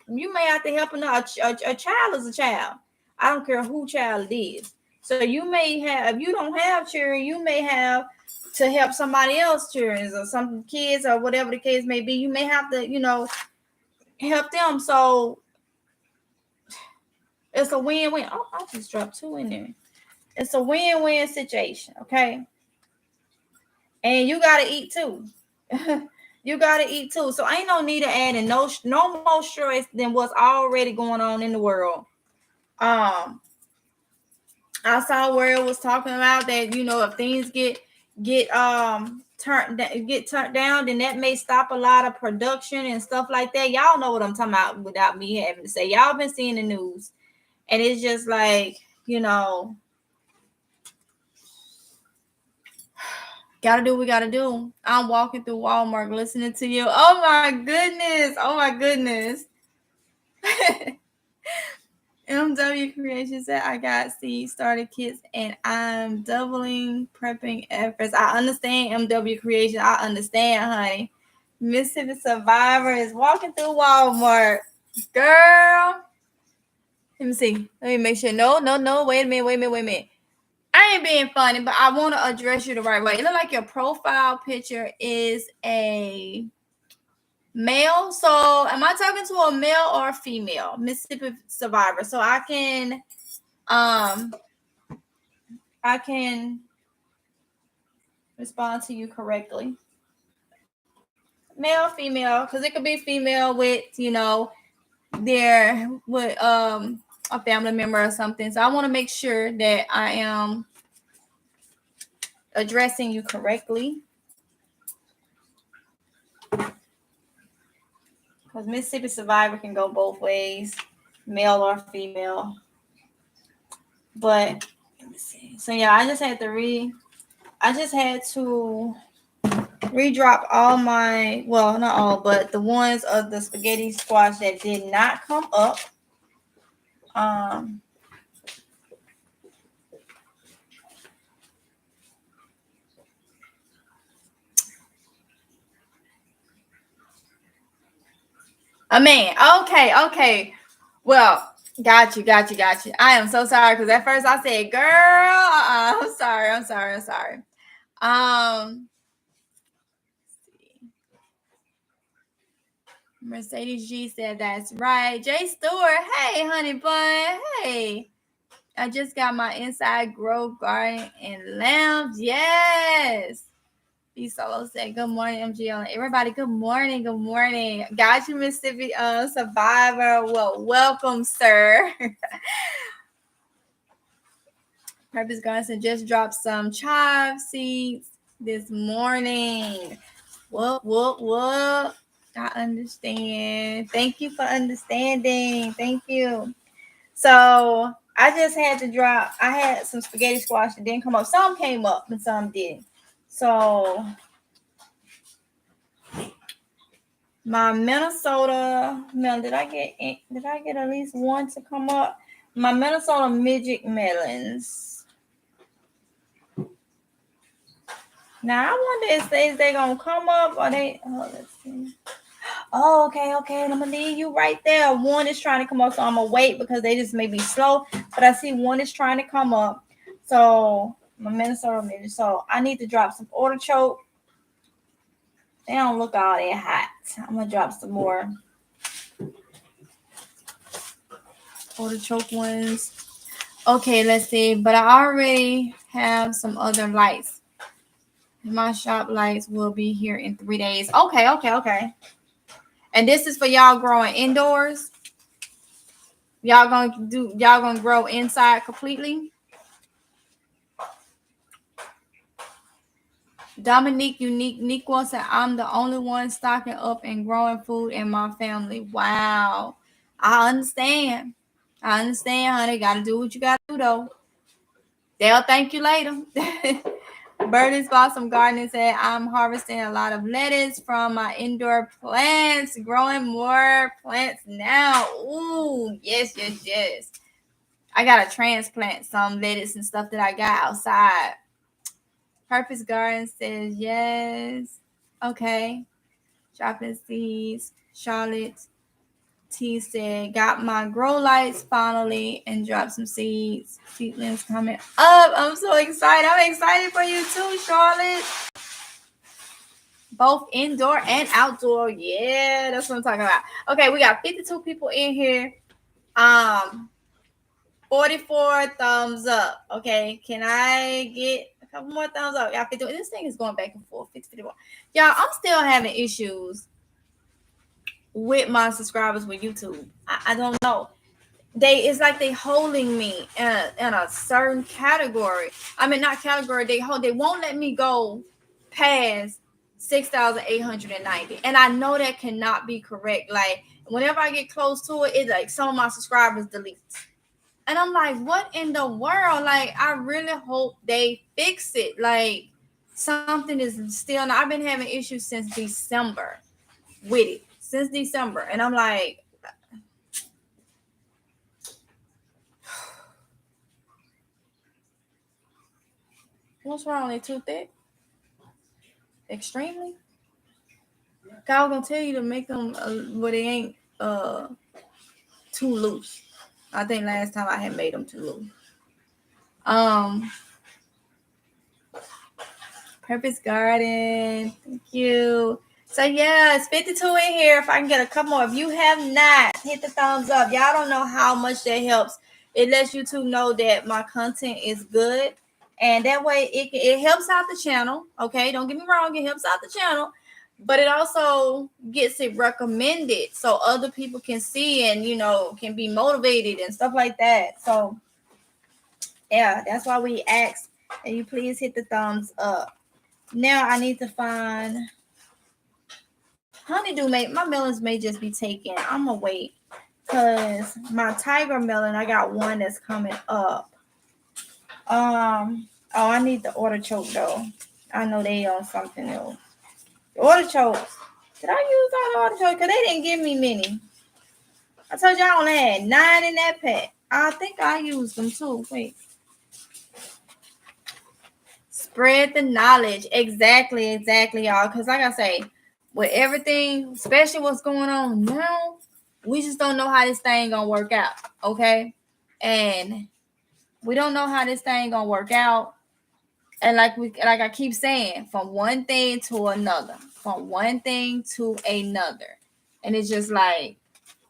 help a child as a child. I don't care who child it is. So you may have, if you don't have children, you may have to help somebody else children or some kids or whatever the case may be. You may have to, you know, help them. So it's a win-win. Oh, I just dropped 2 in there. It's a win-win situation, okay? And you gotta eat too. You gotta eat too. So ain't no need to add in no more stress than what's already going on in the world. I saw where it was talking about that, you know, if things get turned down, then that may stop a lot of production and stuff like that. Y'all know what I'm talking about without me having to say. Y'all been seeing the news, and it's just like, you know, gotta do what we gotta do. I'm walking through Walmart listening to you. Oh my goodness. Oh my goodness. MW Creation said, I got seed starter kits and I'm doubling prepping efforts. I understand, MW Creation. I understand, honey. Mississippi Survivor is walking through Walmart. Girl. Let me see. Let me make sure. No. Wait a minute. I ain't being funny, but I want to address you the right way. It looks like your profile picture is a male. So am I talking to a male or a female? Mississippi Survivor. So I can respond to you correctly. Male, female, because it could be female with, you know, their with a family member or something. So I want to make sure that I am addressing you correctly. Because Mississippi Survivor can go both ways, male or female. But let me see. So yeah, I just had to redrop all my, well, not all, but the ones of the spaghetti squash that did not come up. A man. Okay. Well, got you. I am so sorry, because at first I said, girl, I'm sorry. Mercedes G said that's right. Jay Stewart, hey, honey bun, hey. I just got my inside growth garden and lamps. Yes. B Solo said, good morning, MGL. Everybody, good morning. Got you, Mississippi Survivor. Well, welcome, sir. Purpose Garden just dropped some chive seeds this morning. What? I understand. Thank you for understanding. Thank you. So I just had to drop. I had some spaghetti squash that didn't come up. Some came up and some didn't. So my Minnesota melon, did I get at least one to come up? My Minnesota midget melons. Now I wonder if they gonna come up or they. Oh, let's see. Oh, okay. I'm gonna leave you right there. One is trying to come up, so I'm gonna wait because they just may be slow. But I see one is trying to come up. So my Minnesota midget. So I need to drop some artichoke. They don't look all that hot. I'm gonna drop some more. artichoke ones. Okay, let's see. But I already have some other lights. My shop lights will be here in 3 days. Okay. And this is for y'all growing indoors. Y'all gonna grow inside completely. Dominique Uniqua said, I'm the only one stocking up and growing food in my family. Wow. I understand, honey. Gotta do what you gotta do though. They'll thank you later. Birdie's Blossom Garden said, I'm harvesting a lot of lettuce from my indoor plants, growing more plants now. Ooh, yes. I gotta transplant some lettuce and stuff that I got outside. Purpose Garden says, yes. Okay. Chocolate seeds. Charlotte T said, got my grow lights finally and dropped some seeds. Seedlings coming up. I'm so excited. I'm excited for you too, Charlotte. Both indoor and outdoor. Yeah, that's what I'm talking about. Okay, we got 52 people in here. 44 thumbs up. Okay, can I get a couple more thumbs up? Y'all 50. This thing is going back and forth. 51. Y'all, I'm still having issues with my subscribers with YouTube. I don't know. It's like they holding me in a certain category. I mean, not category. They won't let me go past 6,890, and I know that cannot be correct. Like whenever I get close to it, like some of my subscribers delete, and I'm like, what in the world? Like I really hope they fix it. Like something is still. I've been having issues since December with it, and I'm like, what's wrong? They too thick? Extremely? God gonna tell you to make them where they ain't too loose. I think last time I had made them too loose. Purpose Garden, thank you. So yeah, it's 52 in here. If I can get a couple more. If you have not, hit the thumbs up. Y'all don't know how much that helps. It lets YouTube know that my content is good, and that way it helps out the channel. Okay, don't get me wrong, it helps out the channel, but it also gets it recommended so other people can see and can be motivated and stuff like that. So yeah, that's why we ask that you please hit the thumbs up. Now I need to find honeydew. My melons may just be taken. I'm gonna wait because my tiger melon, I got one that's coming up. Oh, I need the artichoke though. I know they on something else. The artichokes. Did I use all the artichokes? Because they didn't give me many. I told you I only had 9 in that pack. I think I used them too. Wait. Spread the knowledge. Exactly, y'all. Because like I say, with everything, especially what's going on now, we just don't know how this thing gonna work out. Okay? And we don't know how this thing gonna work out. And like I keep saying, from one thing to another. And it's just like,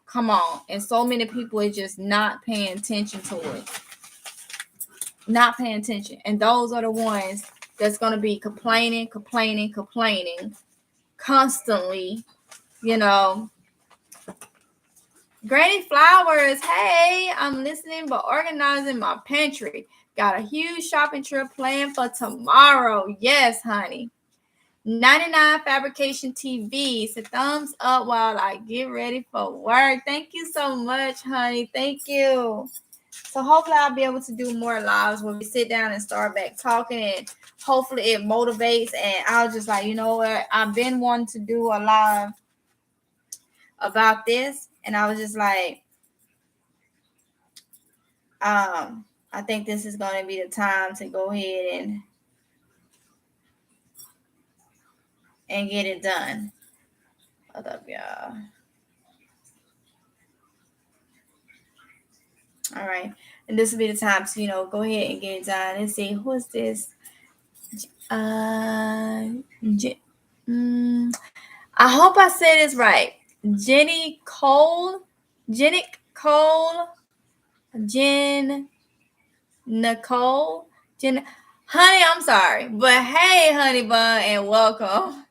come on. And so many people are just not paying attention to it. Not paying attention. And those are the ones that's going to be complaining constantly, Granny Flowers, hey, I'm listening but organizing my pantry. Got a huge shopping trip planned for tomorrow. Yes, honey. 99 Fabrication TV. So thumbs up while I get ready for work. Thank you so much, honey. Thank you. So hopefully I'll be able to do more lives where we sit down and start back talking, and hopefully it motivates. And I'll just like, you know what? I've been wanting to do a live about this, and I was just like, I think this is going to be the time to go ahead and get it done. Hold up, y'all. All right. And this will be the time to, go ahead and get it done. Let's see. Who is this? I hope I said this right. Jenny Cole. Jen Nicole. Honey, I'm sorry. But hey, honey bun, and welcome.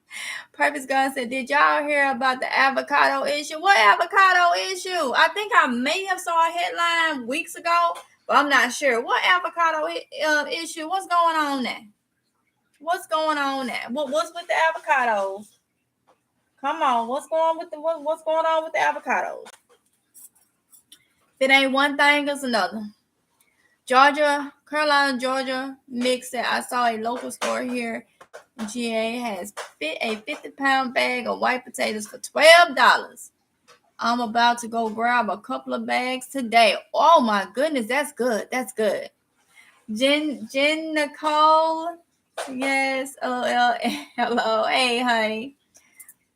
Purpose God said, did y'all hear about the avocado issue? What avocado issue? I think I may have saw a headline weeks ago, but I'm not sure. What avocado issue? What's going on there? What's going on there? What's with the avocados? Come on, what's going on with the avocados? If it ain't one thing, it's another. Carolina, Georgia mix that I saw a local store here. GA has a 50-pound bag of white potatoes for $12. I'm about to go grab a couple of bags today. Oh my goodness, that's good. That's good. Jen Nicole. Yes. LOL. Hello. Hey, honey.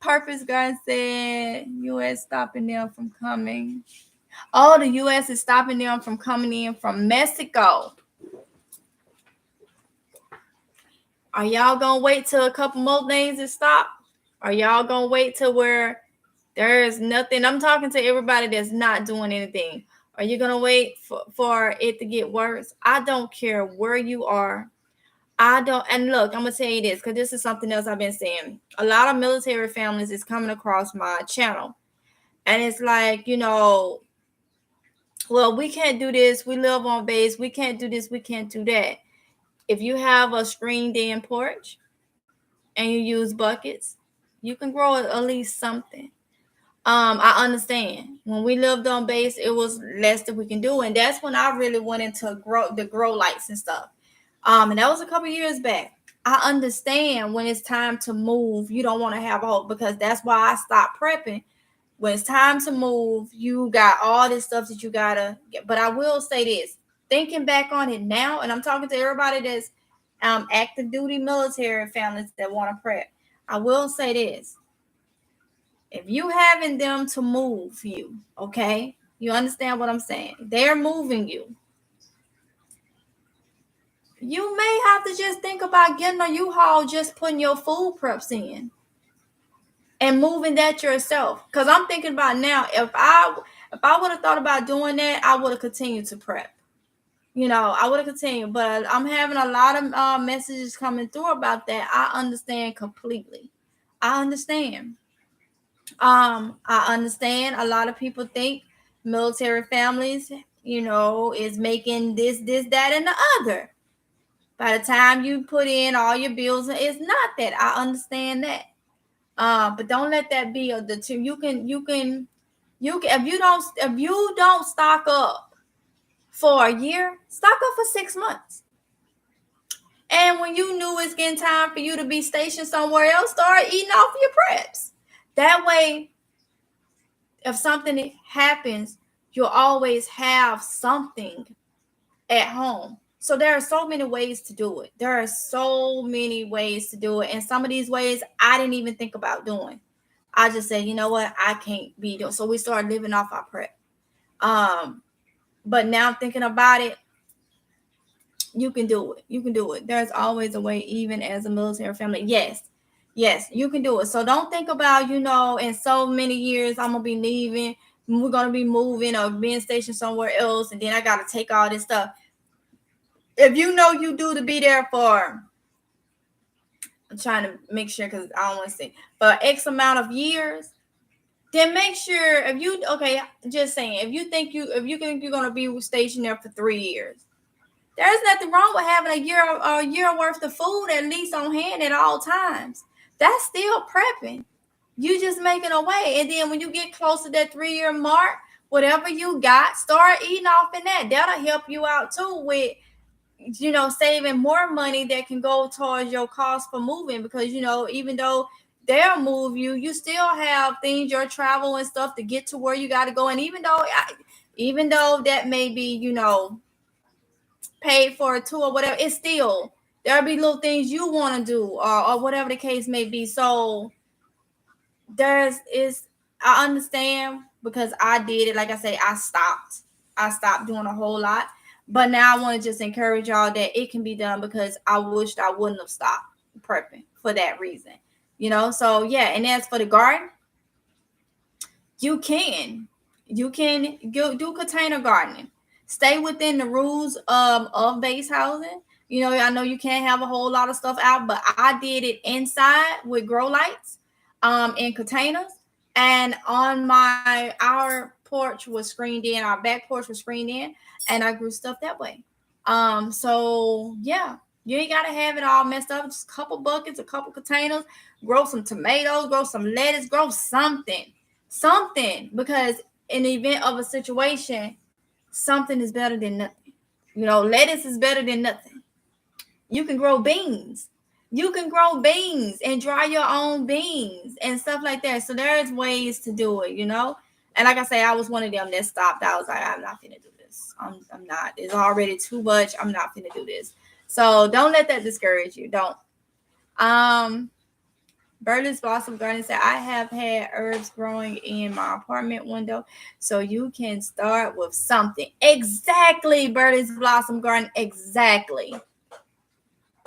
Purpose God said U.S. stopping them from coming. Oh, the U.S. is stopping them from coming in from Mexico. Are y'all going to wait till a couple more things to stop? Are y'all going to wait till where there's nothing? I'm talking to everybody that's not doing anything. Are you going to wait for it to get worse? I don't care where you are. And look, I'm going to tell you this, because this is something else I've been saying. A lot of military families is coming across my channel. And it's like, well, we can't do this. We live on base. We can't do this. We can't do that. If you have a screened-in porch and you use buckets, you can grow at least something. I understand. When we lived on base, it was less that we can do. And that's when I really went into grow lights and stuff. And that was a couple years back. I understand when it's time to move, you don't want to have hope, because that's why I stopped prepping. When it's time to move, you got all this stuff that you gotta get. But I will say this, thinking back on it now, and I'm talking to everybody that's active duty military families that want to prep. I will say this. If you having them to move you, okay, you understand what I'm saying? They're moving you. You may have to just think about getting a U-Haul, just putting your food preps in and moving that yourself. Because I'm thinking about now, if I would have thought about doing that, I would have continued to prep. I would have continued. But I'm having a lot of messages coming through about that. I understand completely. I understand. I understand a lot of people think military families, is making this, that, and the other. By the time you put in all your bills, it's not that. I understand that. But don't let that be the two. You can if you don't stock up for a year, stock up for 6 months. And when you knew it's getting time for you to be stationed somewhere else, start eating off your preps. That way, if something happens, you'll always have something at home. So there are so many ways to do it. And some of these ways I didn't even think about doing. I just said, you know what? I can't be doing. So we started living off our prep. But now thinking about it, you can do it. You can do it. There's always a way, even as a military family. Yes, you can do it. So don't think about, in so many years, I'm going to be leaving. We're going to be moving or being stationed somewhere else. And then I got to take all this stuff. If you know you do to be there for, I'm trying to make sure, because I don't want to say, for X amount of years, then make sure if you, just saying, if you think you're going to be stationed there for 3 years, there's nothing wrong with having a year worth of food at least on hand at all times. That's still prepping. You just making a way. And then when you get close to that 3-year mark, whatever you got, start eating off in that. That'll help you out too with, saving more money that can go towards your cost for moving. Because, even though they'll move you, you still have things, your travel and stuff to get to where you got to go. And even though that may be, paid for a tour or whatever, it's still, there'll be little things you want to do or whatever the case may be. So I understand, because I did it. Like I say, I stopped doing a whole lot. But now I want to just encourage y'all that it can be done, because I wished I wouldn't have stopped prepping for that reason. So yeah. And as for the garden, you can do container gardening. Stay within the rules of base housing. I know you can't have a whole lot of stuff out, but I did it inside with grow lights in containers. And on our porch was screened in, our back porch was screened in, and I grew stuff that way. So yeah, you ain't gotta have it all messed up. Just a couple buckets, a couple containers, grow some tomatoes, grow some lettuce, grow something. Something. Because in the event of a situation, something is better than nothing. Lettuce is better than nothing. You can grow beans. You can grow beans and dry your own beans and stuff like that. So there's ways to do it, And like I say, I was one of them that stopped. I was like, I'm not finna do this. I'm not. It's already too much. I'm not finna do this. So don't let that discourage you. Don't. Berlin's Blossom Garden said, I have had herbs growing in my apartment window, so you can start with something. Exactly, Berlin's Blossom Garden. Exactly.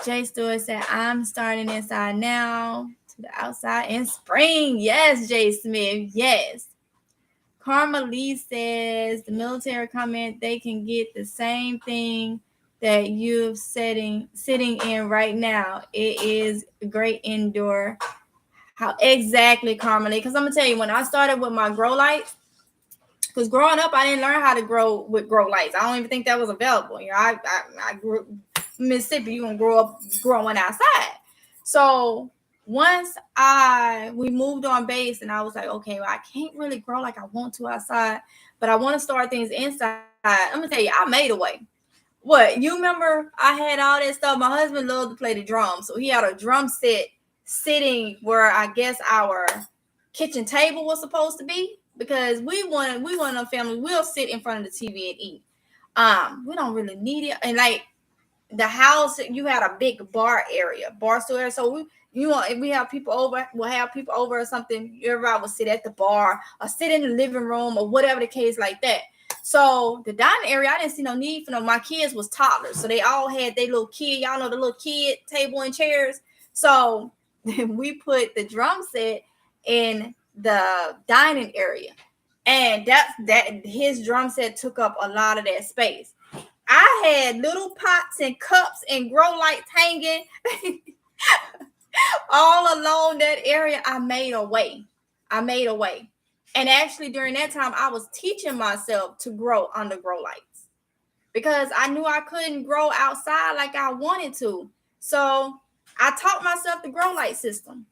Jay Stewart said, I'm starting inside now to the outside in spring. Yes, Jay Smith. Yes. Karma Lee says, the military comment, they can get the same thing that you're sitting in right now. It is great indoor. How exactly, Karma Lee? Because I'm going to tell you, when I started with my grow lights, because growing up, I didn't learn how to grow with grow lights. I don't even think that was available. I grew Mississippi, you're gonna grow up growing outside. So once we moved on base, and I was like, okay, well, I can't really grow like I want to outside, but I want to start things inside. I'm gonna tell you, I made a way. What, you remember? I had all that stuff. My husband loved to play the drums, so he had a drum set sitting where I guess our kitchen table was supposed to be, because we want a family. We'll sit in front of the TV and eat. We don't really need it, and like the house, you had a big bar stool area. So if we have people over, we'll have people over or something. Everybody will sit at the bar or sit in the living room or whatever the case like that. So the dining area, I didn't see no need for no. My kids was toddlers, so they all had their little kid. Y'all know the little kid table and chairs. So we put the drum set in the dining area, and that his drum set took up a lot of that space. I had little pots and cups and grow lights hanging all along that area. I made a way. And actually, during that time, I was teaching myself to grow under grow lights, because I knew I couldn't grow outside like I wanted to. So I taught myself the grow light system.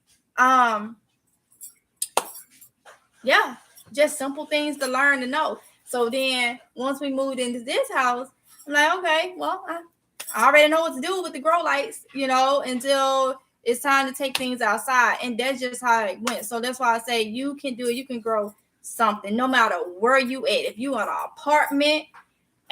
Yeah, just simple things to learn to know. So then once we moved into this house, I'm like, okay, well, I already know what to do with the grow lights, until it's time to take things outside. And that's just how it went. So that's why I say you can do it. You can grow something no matter where you at. If you in an apartment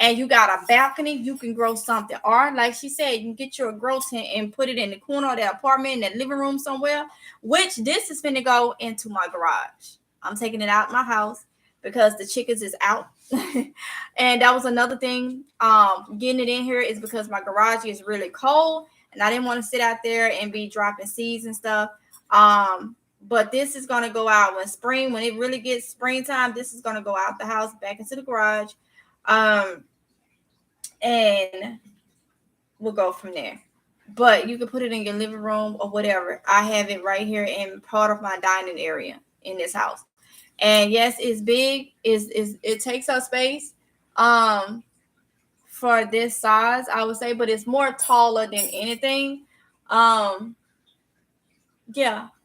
and you got a balcony, you can grow something. Or like she said, you can get your grow tent and put it in the corner of the apartment, in the living room somewhere, which this is finna go into my garage. I'm taking it out of my house because the chickens is out. And that was another thing. Getting it in here is because my garage is really cold, and I didn't want to sit out there and be dropping seeds and stuff. But this is gonna go out when it really gets springtime. This is gonna go out the house back into the garage, and we'll go from there. But you can put it in your living room or whatever. I have it right here in part of my dining area in this house. And yes, it's big. It takes up space for this size, I would say, but it's more taller than anything. Yeah,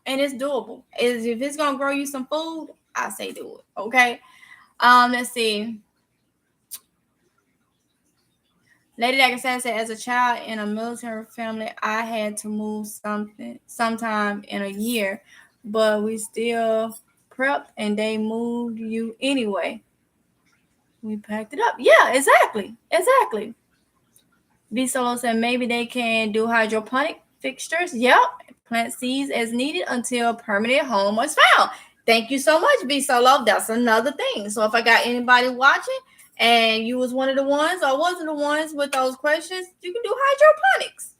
and it's doable. If it's gonna grow you some food, I say do it. Okay. Let's see. Lady Dagastan said, as a child in a military family, I had to move sometime in a year, but we still prepped and they moved you anyway. We packed it up. Yeah, exactly. B Solo said maybe they can do hydroponic fixtures. Yep. Plant seeds as needed until permanent home was found. Thank you so much, B Solo. That's another thing. So if I got anybody watching and you was one of the ones or wasn't the ones with those questions, you can do hydroponics.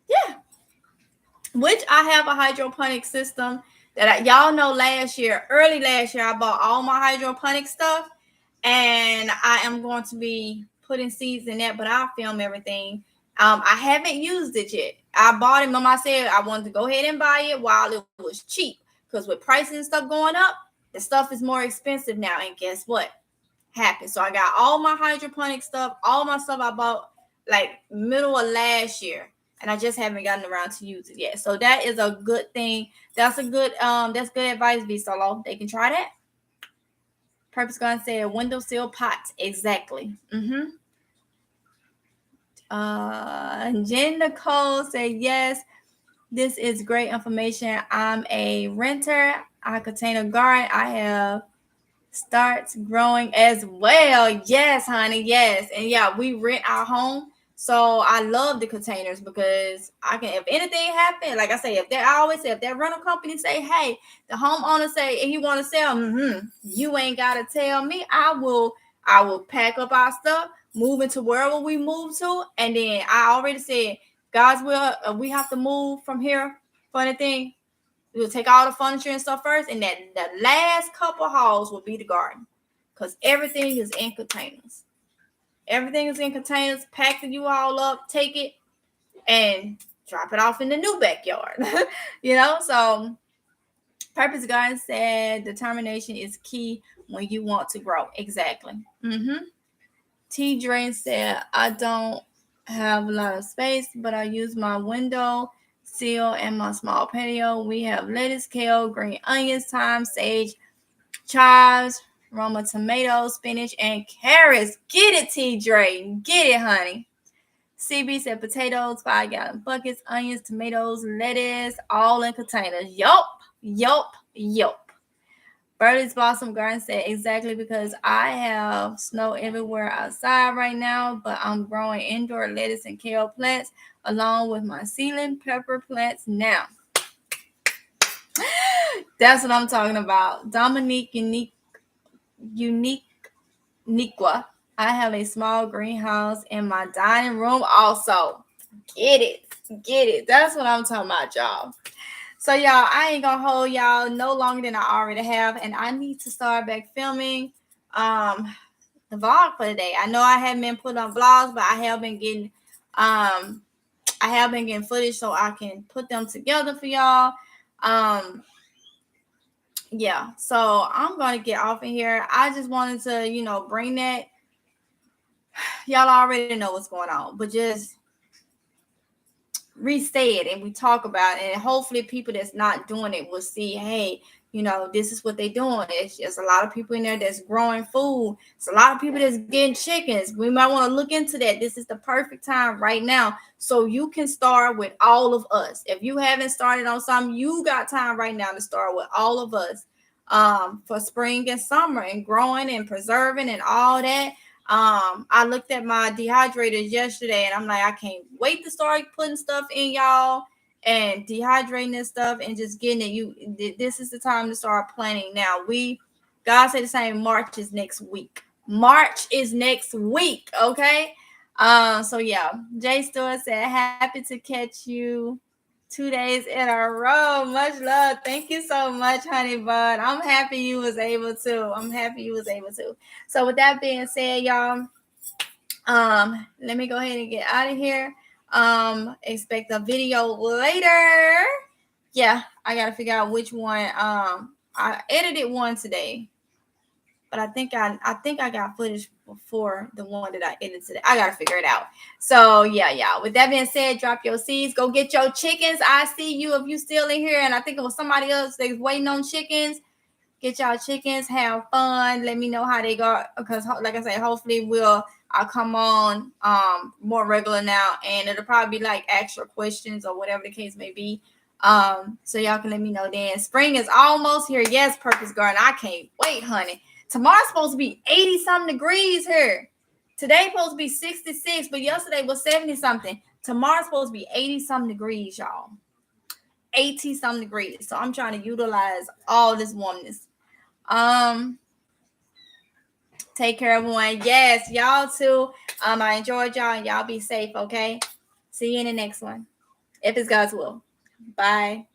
Yeah. Which I have a hydroponic system that y'all know early last year, I bought all my hydroponic stuff. and I am going to be putting seeds in that, but I'll film everything. I haven't used it yet. I bought it. Mama said I wanted to go ahead and buy it while it was cheap, because with prices and stuff going up, the stuff is more expensive now. And guess what happened? So I got all my hydroponic stuff, all my stuff I bought like middle of last year, and I just haven't gotten around to use it yet. So that is a good thing. That's good advice, V Solo. They can try that. Purpose Gun said windowsill pots. Exactly. Jen Nicole said, yes, this is great information. I'm a renter. I contain a garden. I have starts growing as well. Yes, honey. Yes. And yeah, we rent our home. So I love the containers because I can, if anything happen, like I say, I always say, if that rental company say, hey, the homeowner say he want to sell, you ain't got to tell me. I will pack up our stuff, move into wherever we move to. And then I already said, God's will, we have to move from here for anything. We'll take all the furniture and stuff first, and then the last couple halls will be the garden, because everything is in containers. Everything is in containers. Pack you all up, take it, and drop it off in the new backyard. So Purpose Garden said determination is key when you want to grow. Exactly. T. Drain said, I don't have a lot of space, but I use my window sill and my small patio. We have lettuce, kale, green onions, thyme, sage, chives, Roma tomatoes, spinach, and carrots. Get it, T. Dre. Get it, honey. CB said potatoes, 5-gallon buckets, onions, tomatoes, lettuce, all in containers. Yup. Birdie's Blossom Garden said, exactly, because I have snow everywhere outside right now, but I'm growing indoor lettuce and kale plants along with my ceiling pepper plants now. That's what I'm talking about. Dominique Uniqua. I have a small greenhouse in my dining room also. Get it. That's what I'm talking about, y'all. So, y'all, I ain't going to hold y'all no longer than I already have. And I need to start back filming the vlog for today. I know I haven't been put on vlogs, but I have been getting footage so I can put them together for y'all. Yeah, so I'm going to get off of here. I just wanted to, bring that. Y'all already know what's going on, but just re-say it and we talk about it, and hopefully people that's not doing it will see, hey, this is what they're doing. It's just a lot of people in there that's growing food. It's a lot of people that's getting chickens. We might want to look into that. This is the perfect time right now, so you can start with all of us. If you haven't started on something, you got time right now to start with all of us for spring and summer and growing and preserving and all that. I looked at my dehydrators yesterday and I'm like, I can't wait to start putting stuff in, y'all, and dehydrating this stuff and just getting it. This is the time to start planning now. God said the same. March is next week. Okay. So yeah, Jay Stewart said, happy to catch you 2 days in a row. Much love. Thank you so much, honey bun. I'm happy you was able to. So with that being said, y'all, let me go ahead and get out of here. Expect a video later. Yeah, I gotta figure out which one. I edited one today, but I think I got footage before the one that I edited today. I gotta figure it out. So yeah, y'all. With that being said, drop your seeds. Go get your chickens. I see you if you still in here, and I think it was somebody else that was waiting on chickens. Get y'all chickens. Have fun. Let me know how they go, because like I said, hopefully I'll come on more regular now, and it'll probably be like extra questions or whatever the case may be. So y'all can let me know then. Spring is almost here. Yes, Purpose Garden. I can't wait, honey. Tomorrow's supposed to be 80-something degrees here. Today's supposed to be 66, but yesterday was 70-something. Tomorrow's supposed to be 80-something degrees, y'all. 80-something degrees. So I'm trying to utilize all this warmness. Take care, everyone. Yes, y'all too. I enjoyed y'all, and y'all be safe, okay? See you in the next one, if it's God's will. Bye.